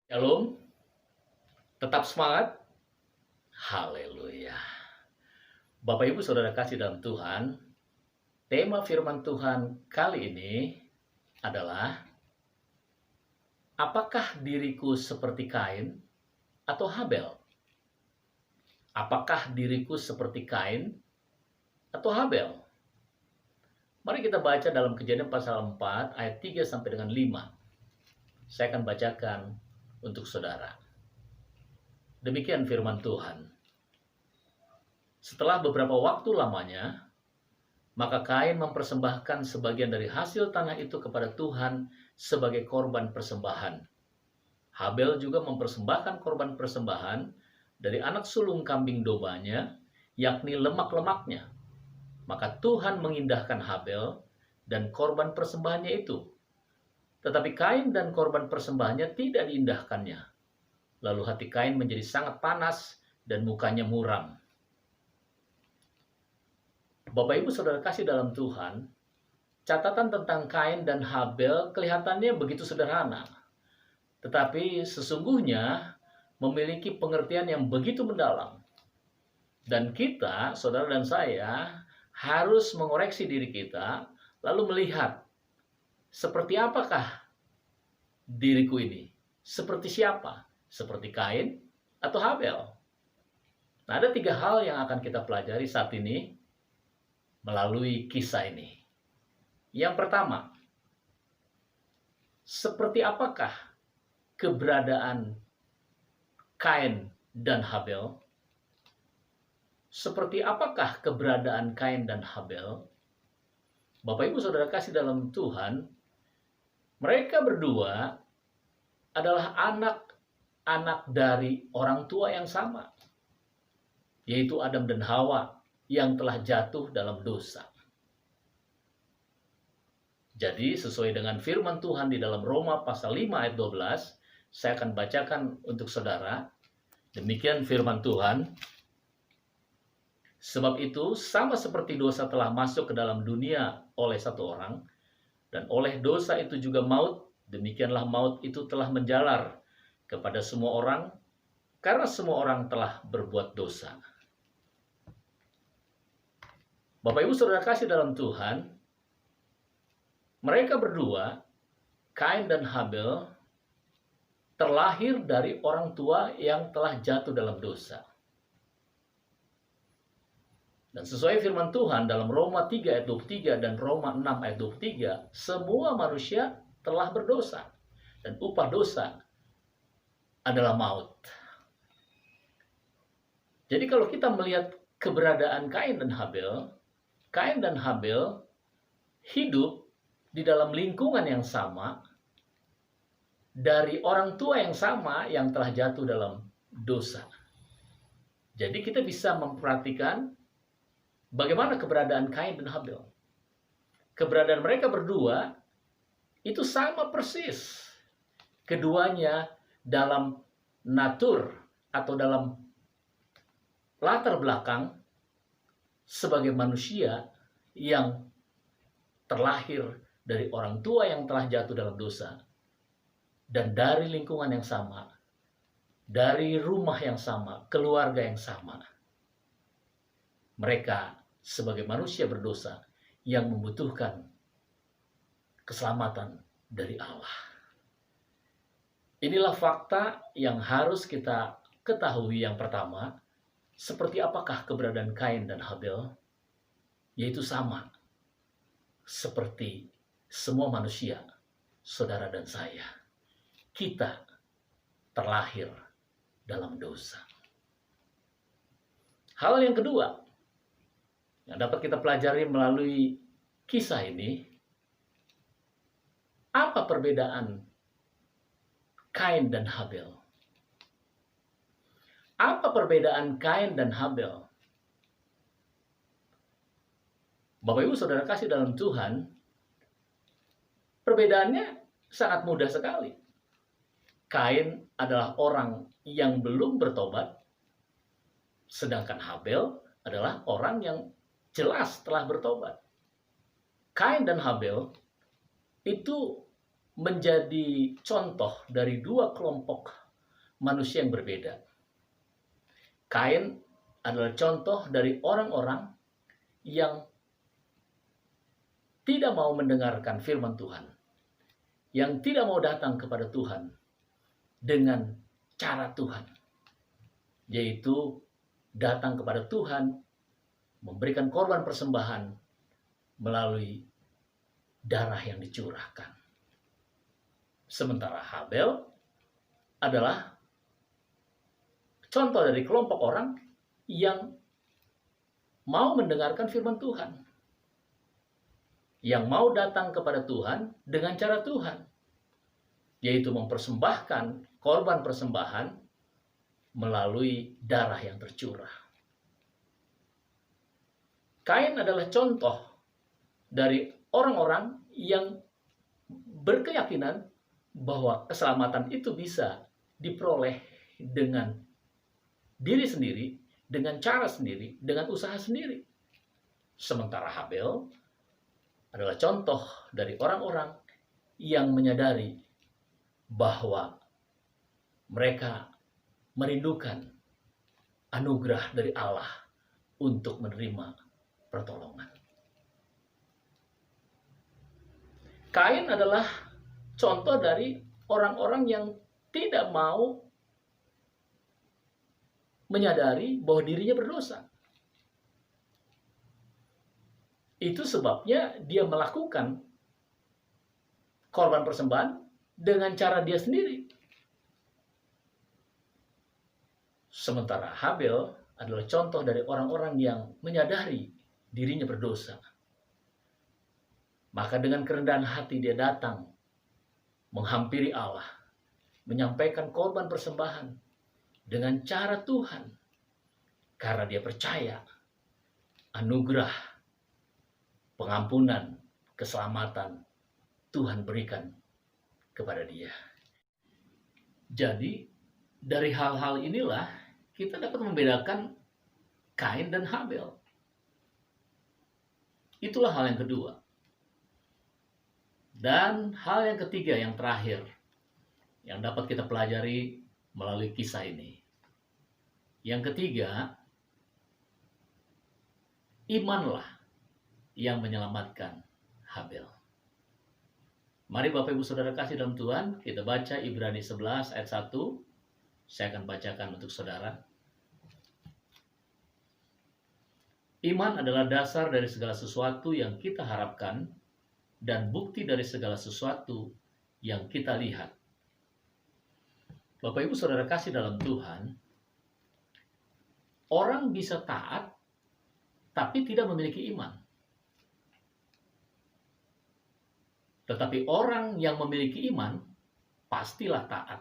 Shalom, tetap semangat. Haleluya. Bapak Ibu Saudara kasih dalam Tuhan, tema firman Tuhan kali ini adalah apakah diriku seperti Kain atau Habel? Apakah diriku seperti Kain atau Habel? Mari kita baca dalam Kejadian pasal 4 ayat 3 sampai dengan 5. Saya akan bacakan untuk saudara. Demikian firman Tuhan. Setelah beberapa waktu lamanya, maka Kain mempersembahkan sebagian dari hasil tanah itu kepada Tuhan sebagai korban persembahan. Habel juga mempersembahkan korban persembahan dari anak sulung kambing dombanya, yakni lemak-lemaknya. Maka Tuhan mengindahkan Habel dan korban persembahannya itu. Tetapi Kain dan korban persembahannya tidak diindahkannya. Lalu hati Kain menjadi sangat panas dan mukanya muram. Bapak Ibu Saudara kasih dalam Tuhan, catatan tentang Kain dan Habel kelihatannya begitu sederhana. Tetapi sesungguhnya memiliki pengertian yang begitu mendalam. Dan kita, saudara dan saya, harus mengoreksi diri kita, lalu melihat seperti apakah diriku ini? Seperti siapa? Seperti Kain atau Habel? Nah, ada 3 hal yang akan kita pelajari saat ini melalui kisah ini. Yang pertama, seperti apakah keberadaan Kain dan Habel? Seperti apakah keberadaan Kain dan Habel? Bapak Ibu Saudara kasih dalam Tuhan, mereka berdua adalah anak-anak dari orang tua yang sama, yaitu Adam dan Hawa yang telah jatuh dalam dosa. Jadi sesuai dengan firman Tuhan di dalam Roma pasal 5 ayat 12, saya akan bacakan untuk saudara. Demikian firman Tuhan. Sebab itu sama seperti dosa telah masuk ke dalam dunia oleh satu orang, dan oleh dosa itu juga maut, demikianlah maut itu telah menjalar kepada semua orang, karena semua orang telah berbuat dosa. Bapak Ibu Saudara kasih dalam Tuhan, mereka berdua, Kain dan Habel, terlahir dari orang tua yang telah jatuh dalam dosa. Dan sesuai firman Tuhan dalam Roma 3 ayat 23 dan Roma 6 ayat 23, semua manusia telah berdosa. Dan upah dosa adalah maut. Jadi kalau kita melihat keberadaan Kain dan Habel hidup di dalam lingkungan yang sama, dari orang tua yang sama yang telah jatuh dalam dosa. Jadi kita bisa memperhatikan bagaimana keberadaan Kain dan Habel. Keberadaan mereka berdua itu sama persis. Keduanya dalam natur atau dalam latar belakang sebagai manusia yang terlahir dari orang tua yang telah jatuh dalam dosa, dan dari lingkungan yang sama, dari rumah yang sama, keluarga yang sama. Mereka sebagai manusia berdosa yang membutuhkan keselamatan dari Allah. Inilah fakta yang harus kita ketahui. Yang pertama, seperti apakah keberadaan Kain dan Habel? Yaitu sama seperti semua manusia, saudara dan saya. Kita terlahir dalam dosa. Hal yang kedua yang dapat kita pelajari melalui kisah ini, apa perbedaan Kain dan Habel? Apa perbedaan Kain dan Habel? Bapak Ibu Saudara kasih dalam Tuhan, perbedaannya sangat mudah sekali. Kain adalah orang yang belum bertobat, sedangkan Habel adalah orang yang jelas telah bertobat. Kain dan Habel itu menjadi contoh dari dua kelompok manusia yang berbeda. Kain adalah contoh dari orang-orang yang tidak mau mendengarkan firman Tuhan, yang tidak mau datang kepada Tuhan dengan cara Tuhan, yaitu datang kepada Tuhan, memberikan korban persembahan melalui darah yang dicurahkan. Sementara Habel adalah contoh dari kelompok orang yang mau mendengarkan firman Tuhan, yang mau datang kepada Tuhan dengan cara Tuhan, yaitu mempersembahkan korban persembahan melalui darah yang tercurah. Kain adalah contoh dari orang-orang yang berkeyakinan bahwa keselamatan itu bisa diperoleh dengan diri sendiri, dengan cara sendiri, dengan usaha sendiri. Sementara Habel adalah contoh dari orang-orang yang menyadari bahwa mereka merindukan anugerah dari Allah untuk menerima pertolongan. Kain adalah contoh dari orang-orang yang tidak mau menyadari bahwa dirinya berdosa. Itu sebabnya dia melakukan korban persembahan dengan cara dia sendiri. Sementara Habel adalah contoh dari orang-orang yang menyadari dirinya berdosa. Maka dengan kerendahan hati dia datang menghampiri Allah, menyampaikan korban persembahan dengan cara Tuhan, karena dia percaya anugerah, pengampunan, keselamatan Tuhan berikan kepada dia. Jadi dari hal-hal inilah kita dapat membedakan Kain dan Habel. Itulah hal yang kedua. Dan hal yang ketiga, yang terakhir, yang dapat kita pelajari melalui kisah ini. Yang ketiga, imanlah yang menyelamatkan Habel. Mari Bapak Ibu Saudara kasih dalam Tuhan, kita baca Ibrani 11 ayat 1. Saya akan bacakan untuk saudara. Iman adalah dasar dari segala sesuatu yang kita harapkan dan bukti dari segala sesuatu yang kita lihat. Bapak Ibu Saudara kasih dalam Tuhan, orang bisa taat tapi tidak memiliki iman. Tetapi orang yang memiliki iman pastilah taat.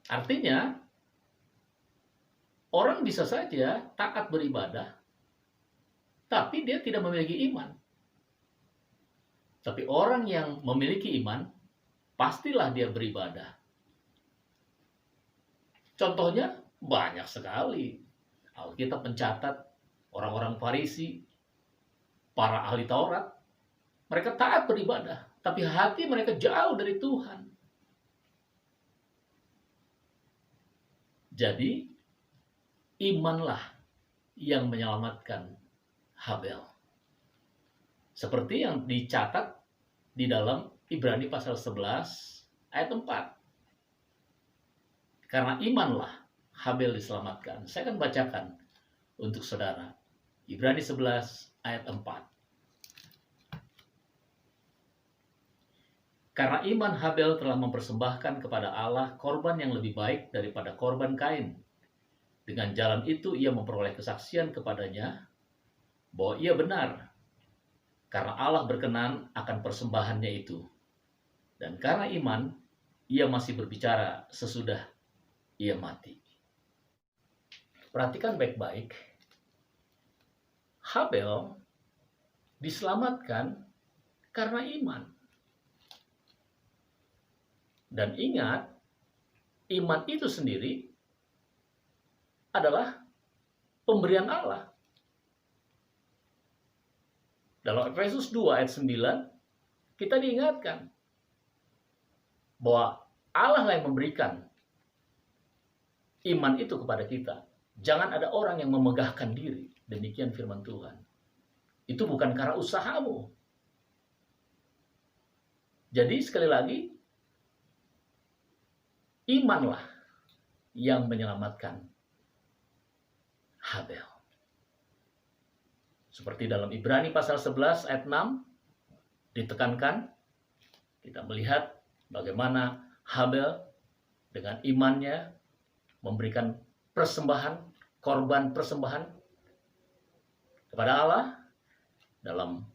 Artinya, orang bisa saja taat beribadah, tapi dia tidak memiliki iman. Tapi orang yang memiliki iman, pastilah dia beribadah. Contohnya banyak sekali. Alkitab mencatat orang-orang Farisi, para ahli Taurat, mereka taat beribadah, tapi hati mereka jauh dari Tuhan. Jadi, imanlah yang menyelamatkan Habel. Seperti yang dicatat di dalam Ibrani pasal 11 ayat 4. Karena imanlah Habel diselamatkan. Saya akan bacakan untuk saudara. Ibrani 11 ayat 4. Karena iman Habel telah mempersembahkan kepada Allah korban yang lebih baik daripada korban Kain. Dengan jalan itu ia memperoleh kesaksian kepadanya bahwa ia benar, karena Allah berkenan akan persembahannya itu. Dan karena iman, ia masih berbicara sesudah ia mati. Perhatikan baik-baik. Habel diselamatkan karena iman. Dan ingat, iman itu sendiri adalah pemberian Allah. Dalam Efesus 2 ayat 9, kita diingatkan bahwa Allah lah yang memberikan iman itu kepada kita. Jangan ada orang yang memegahkan diri. Demikian firman Tuhan. Itu bukan karena usahamu. Jadi sekali lagi, imanlah yang menyelamatkan Habel. Seperti dalam Ibrani pasal 11 ayat 6 ditekankan, kita melihat bagaimana Habel dengan imannya memberikan persembahan, korban persembahan kepada Allah. Dalam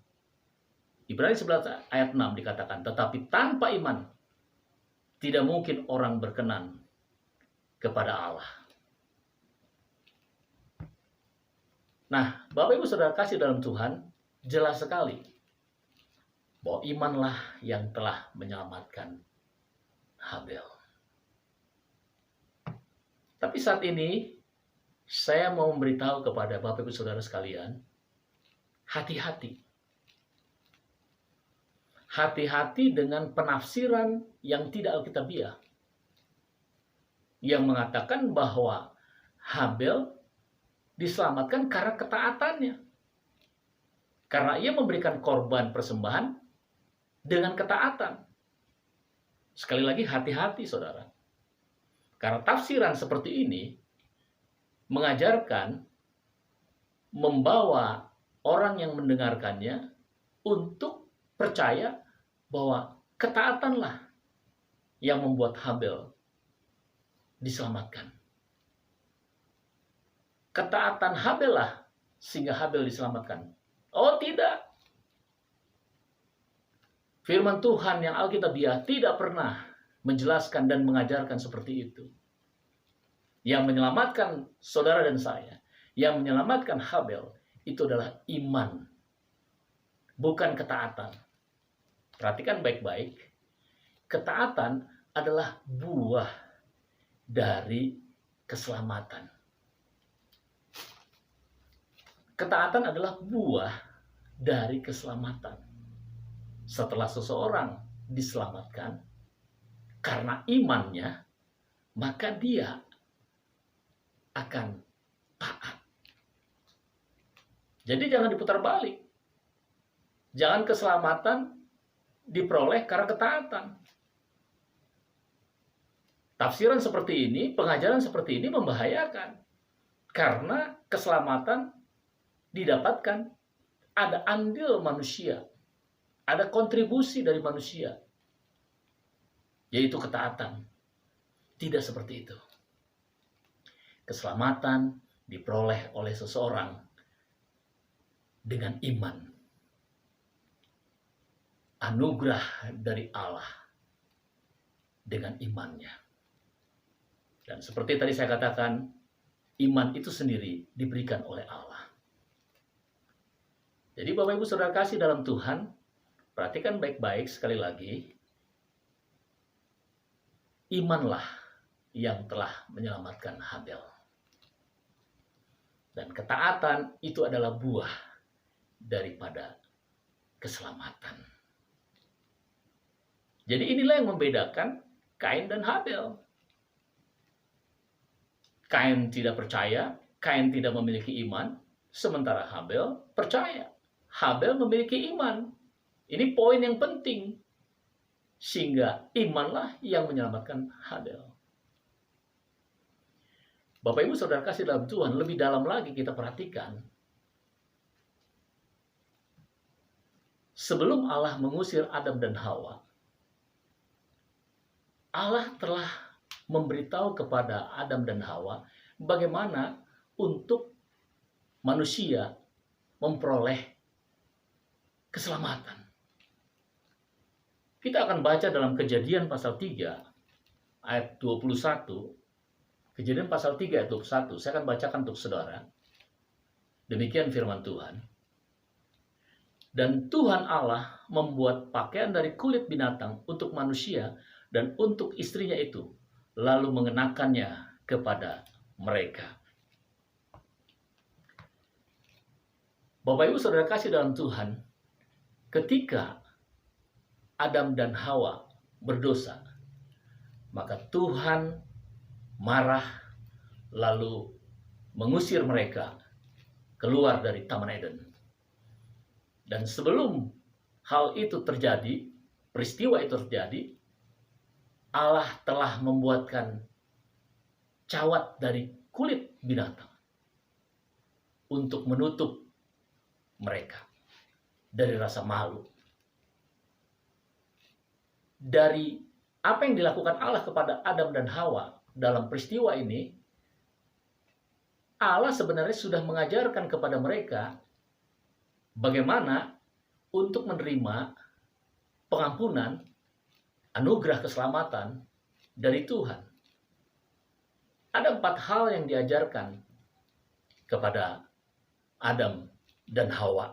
Ibrani 11 ayat 6 dikatakan, tetapi tanpa iman tidak mungkin orang berkenan kepada Allah. Nah, Bapak Ibu Saudara kasih dalam Tuhan, jelas sekali bahwa imanlah yang telah menyelamatkan Habel. Tapi saat ini, saya mau memberitahu kepada Bapak Ibu Saudara sekalian, hati-hati. Hati-hati dengan penafsiran yang tidak alkitabiah. Yang mengatakan bahwa Habel diselamatkan karena ketaatannya. Karena ia memberikan korban persembahan dengan ketaatan. Sekali lagi hati-hati saudara. Karena tafsiran seperti ini mengajarkan, membawa orang yang mendengarkannya untuk percaya bahwa ketaatanlah yang membuat Habel diselamatkan. Ketaatan Habel lah sehingga Habel diselamatkan. Oh tidak. Firman Tuhan yang alkitabiah tidak pernah menjelaskan dan mengajarkan seperti itu. Yang menyelamatkan saudara dan saya, yang menyelamatkan Habel, itu adalah iman, bukan ketaatan. Perhatikan baik-baik, ketaatan adalah buah dari keselamatan. Ketaatan adalah buah dari keselamatan. Setelah seseorang diselamatkan karena imannya, maka dia akan taat. Jadi jangan diputar balik. Jangan keselamatan diperoleh karena ketaatan. Tafsiran seperti ini, pengajaran seperti ini membahayakan. Karena keselamatan didapatkan, ada andil manusia, ada kontribusi dari manusia, yaitu ketaatan. Tidak seperti itu. Keselamatan diperoleh oleh seseorang dengan iman. Anugerah dari Allah dengan imannya. Dan seperti tadi saya katakan, iman itu sendiri diberikan oleh Allah. Jadi Bapak Ibu Saudara kasih dalam Tuhan, perhatikan baik-baik sekali lagi, imanlah yang telah menyelamatkan Habel. Dan ketaatan itu adalah buah daripada keselamatan. Jadi inilah yang membedakan Kain dan Habel. Kain tidak percaya, Kain tidak memiliki iman, sementara Habel percaya. Habel memiliki iman. Ini poin yang penting. Sehingga imanlah yang menyelamatkan Habel. Bapak Ibu Saudara kasih dalam Tuhan, lebih dalam lagi kita perhatikan. Sebelum Allah mengusir Adam dan Hawa, Allah telah memberitahu kepada Adam dan Hawa bagaimana untuk manusia memperoleh keselamatan. Kita akan baca dalam Kejadian pasal 3 ayat 21. Kejadian pasal 3 ayat 21. Saya akan bacakan untuk saudara. Demikian firman Tuhan. Dan Tuhan Allah membuat pakaian dari kulit binatang untuk manusia dan untuk istrinya itu, lalu mengenakannya kepada mereka. Bapak Ibu Saudara kasih dalam Tuhan, ketika Adam dan Hawa berdosa, maka Tuhan marah lalu mengusir mereka keluar dari Taman Eden. Dan sebelum hal itu terjadi, peristiwa itu terjadi, Allah telah membuatkan cawat dari kulit binatang untuk menutup mereka dari rasa malu. Dari apa yang dilakukan Allah kepada Adam dan Hawa dalam peristiwa ini, Allah sebenarnya sudah mengajarkan kepada mereka bagaimana untuk menerima pengampunan, anugerah keselamatan dari Tuhan. Ada 4 hal yang diajarkan kepada Adam dan Hawa.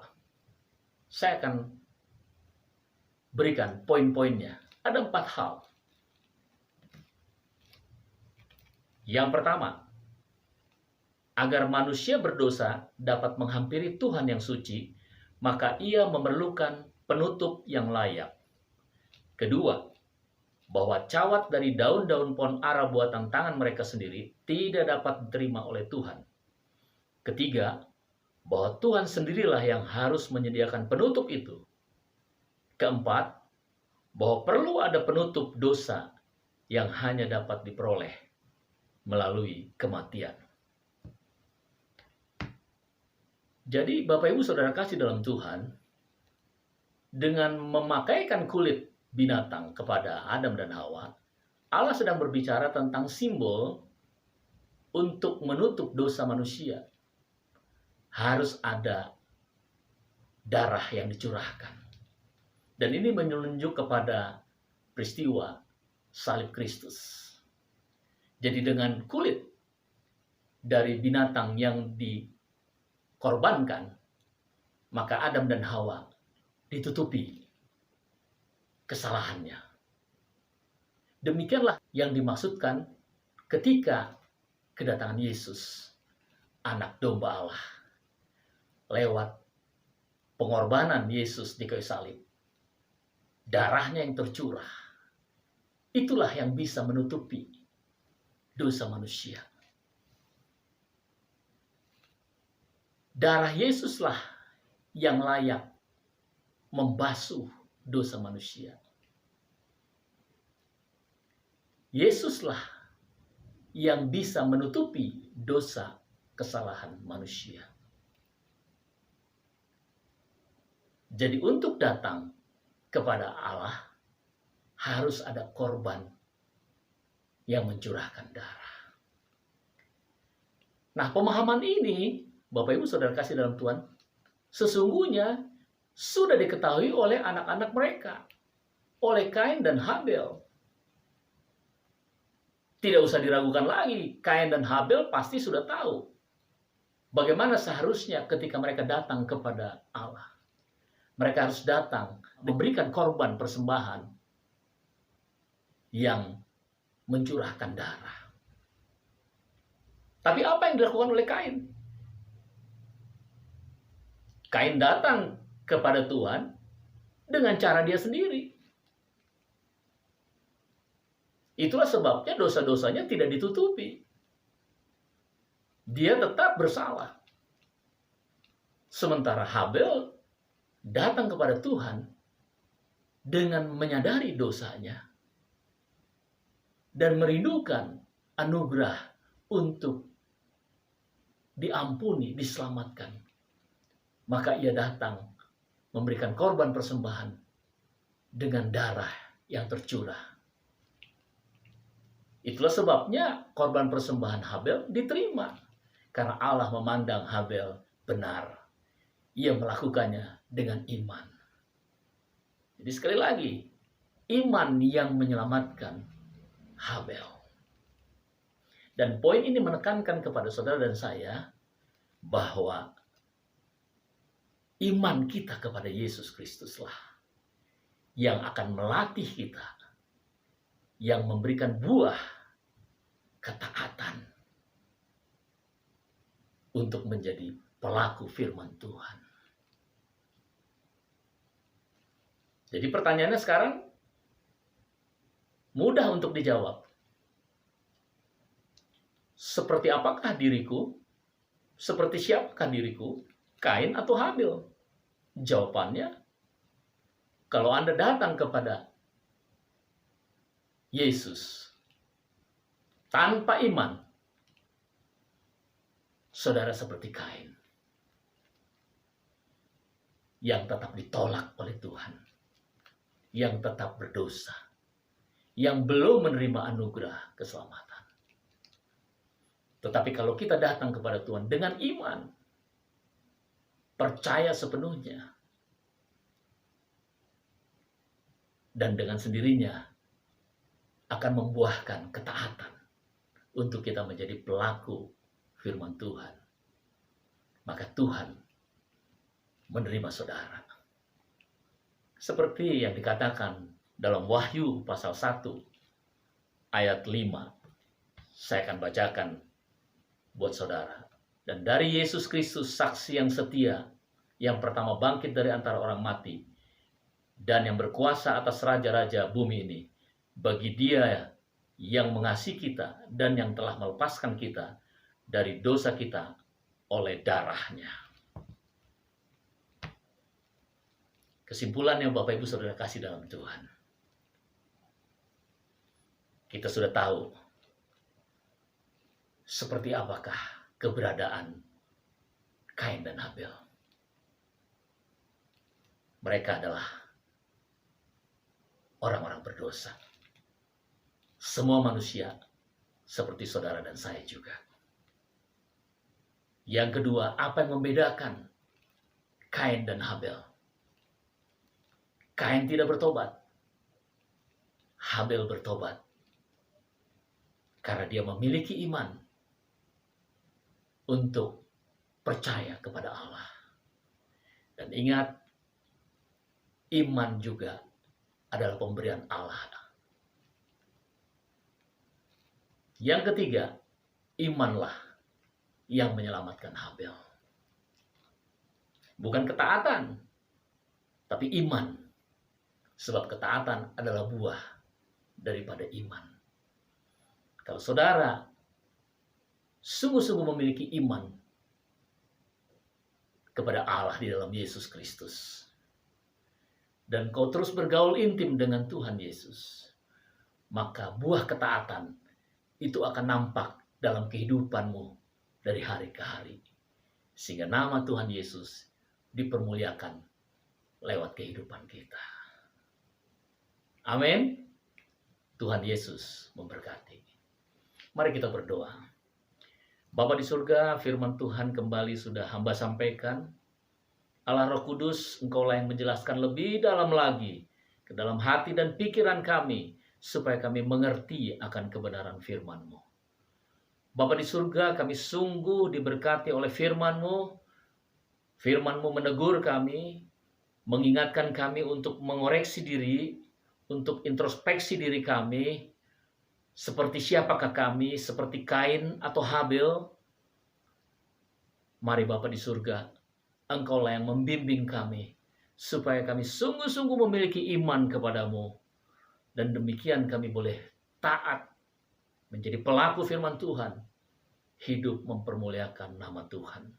Saya akan berikan poin-poinnya. Ada 4 hal. Yang pertama, agar manusia berdosa dapat menghampiri Tuhan yang suci, maka ia memerlukan penutup yang layak. Kedua, bahwa cawat dari daun-daun pohon ara buatan tangan mereka sendiri tidak dapat diterima oleh Tuhan. Ketiga, bahwa Tuhan sendirilah yang harus menyediakan penutup itu. Keempat, bahwa perlu ada penutup dosa yang hanya dapat diperoleh melalui kematian. Jadi Bapak Ibu Saudara kasih dalam Tuhan, dengan memakaikan kulit binatang kepada Adam dan Hawa, Allah sedang berbicara tentang simbol untuk menutup dosa manusia. Harus ada darah yang dicurahkan. Dan ini menunjuk kepada peristiwa salib Kristus. Jadi dengan kulit dari binatang yang dikorbankan, maka Adam dan Hawa ditutupi kesalahannya. Demikianlah yang dimaksudkan ketika kedatangan Yesus, anak domba Allah. Lewat pengorbanan Yesus di kayu salib, darahnya yang tercurah, itulah yang bisa menutupi dosa manusia. Darah Yesuslah yang layak membasuh dosa manusia. Yesuslah yang bisa menutupi dosa kesalahan manusia. Jadi untuk datang kepada Allah harus ada korban yang mencurahkan darah. Nah, pemahaman ini, Bapak Ibu Saudara kasih dalam Tuhan, sesungguhnya sudah diketahui oleh anak-anak mereka, oleh Kain dan Habel. Tidak usah diragukan lagi, Kain dan Habel pasti sudah tahu bagaimana seharusnya ketika mereka datang kepada Allah. Mereka harus datang memberikan korban persembahan yang mencurahkan darah. Tapi apa yang dilakukan oleh Kain? Kain datang kepada Tuhan dengan cara dia sendiri. Itulah sebabnya dosa-dosanya tidak ditutupi. Dia tetap bersalah. Sementara Habel datang kepada Tuhan dengan menyadari dosanya dan merindukan anugerah untuk diampuni, diselamatkan. Maka ia datang memberikan korban persembahan dengan darah yang tercurah. Itulah sebabnya korban persembahan Habel diterima, karena Allah memandang Habel benar. Ia melakukannya dengan iman. Jadi sekali lagi, iman yang menyelamatkan Habel. Dan poin ini menekankan kepada saudara dan saya bahwa iman kita kepada Yesus Kristuslah yang akan melatih kita, yang memberikan buah ketaatan untuk menjadi pelaku firman Tuhan. Jadi pertanyaannya sekarang, mudah untuk dijawab. Seperti apakah diriku? Seperti siapakah diriku? Kain atau Habil? Jawabannya, kalau Anda datang kepada Yesus tanpa iman, saudara seperti Kain yang tetap ditolak oleh Tuhan, yang tetap berdosa, yang belum menerima anugerah keselamatan. Tetapi kalau kita datang kepada Tuhan dengan iman, percaya sepenuhnya, dan dengan sendirinya akan membuahkan ketaatan untuk kita menjadi pelaku firman Tuhan, maka Tuhan menerima saudara. Seperti yang dikatakan dalam Wahyu pasal 1 ayat 5. Saya akan bacakan buat saudara. Dan dari Yesus Kristus, saksi yang setia, yang pertama bangkit dari antara orang mati, dan yang berkuasa atas raja-raja bumi ini, bagi Dia yang mengasihi kita dan yang telah melepaskan kita dari dosa kita oleh darah-Nya. Kesimpulannya Bapak Ibu Saudara kasih dalam Tuhan, kita sudah tahu seperti apakah keberadaan Kain dan Habil. Mereka adalah orang-orang berdosa. Semua manusia seperti saudara dan saya juga. Yang kedua, apa yang membedakan Kain dan Habil? Kain tidak bertobat. Habil bertobat. Karena dia memiliki iman untuk percaya kepada Allah. Dan ingat, iman juga adalah pemberian Allah. Yang ketiga, imanlah yang menyelamatkan Habil. Bukan ketaatan, tapi iman. Sebab ketaatan adalah buah daripada iman. Kalau saudara sungguh-sungguh memiliki iman kepada Allah di dalam Yesus Kristus, dan kau terus bergaul intim dengan Tuhan Yesus, maka buah ketaatan itu akan nampak dalam kehidupanmu dari hari ke hari. Sehingga nama Tuhan Yesus dipermuliakan lewat kehidupan kita. Amin. Tuhan Yesus memberkati. Mari kita berdoa. Bapa di surga, firman Tuhan kembali sudah hamba sampaikan. Allah Roh Kudus, Engkaulah yang menjelaskan lebih dalam lagi ke dalam hati dan pikiran kami, supaya kami mengerti akan kebenaran firman-Mu. Bapa di surga, kami sungguh diberkati oleh firman-Mu. Firman-Mu menegur kami, mengingatkan kami untuk mengoreksi diri, untuk introspeksi diri kami, seperti siapakah kami, seperti Kain atau Habil. Mari Bapa di surga, Engkaulah yang membimbing kami, supaya kami sungguh-sungguh memiliki iman kepadamu, dan demikian kami boleh taat, menjadi pelaku firman Tuhan, hidup mempermuliakan nama Tuhan.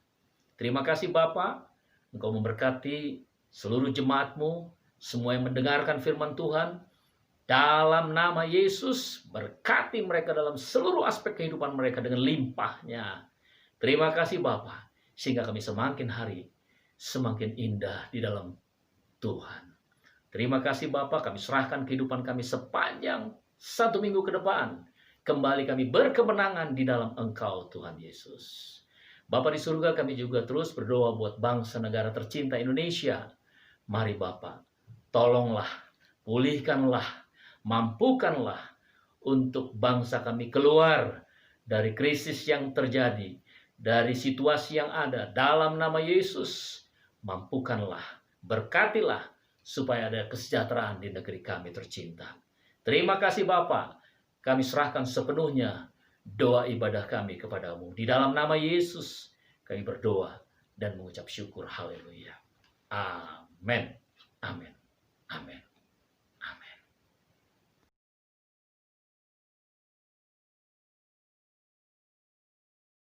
Terima kasih Bapa, Engkau memberkati seluruh jemaat-Mu, semua yang mendengarkan firman Tuhan. Dalam nama Yesus, berkati mereka dalam seluruh aspek kehidupan mereka dengan limpahnya. Terima kasih Bapa, sehingga kami semakin hari semakin indah di dalam Tuhan. Terima kasih Bapa, kami serahkan kehidupan kami sepanjang 1 minggu ke depan. Kembali kami berkemenangan di dalam Engkau Tuhan Yesus. Bapa di surga, kami juga terus berdoa buat bangsa negara tercinta Indonesia. Mari Bapa, tolonglah, pulihkanlah, mampukanlah untuk bangsa kami keluar dari krisis yang terjadi, dari situasi yang ada. Dalam nama Yesus, mampukanlah, berkatilah, supaya ada kesejahteraan di negeri kami tercinta. Terima kasih Bapa, kami serahkan sepenuhnya doa ibadah kami kepadamu. Di dalam nama Yesus, kami berdoa dan mengucap syukur. Haleluya. Amin. Amin.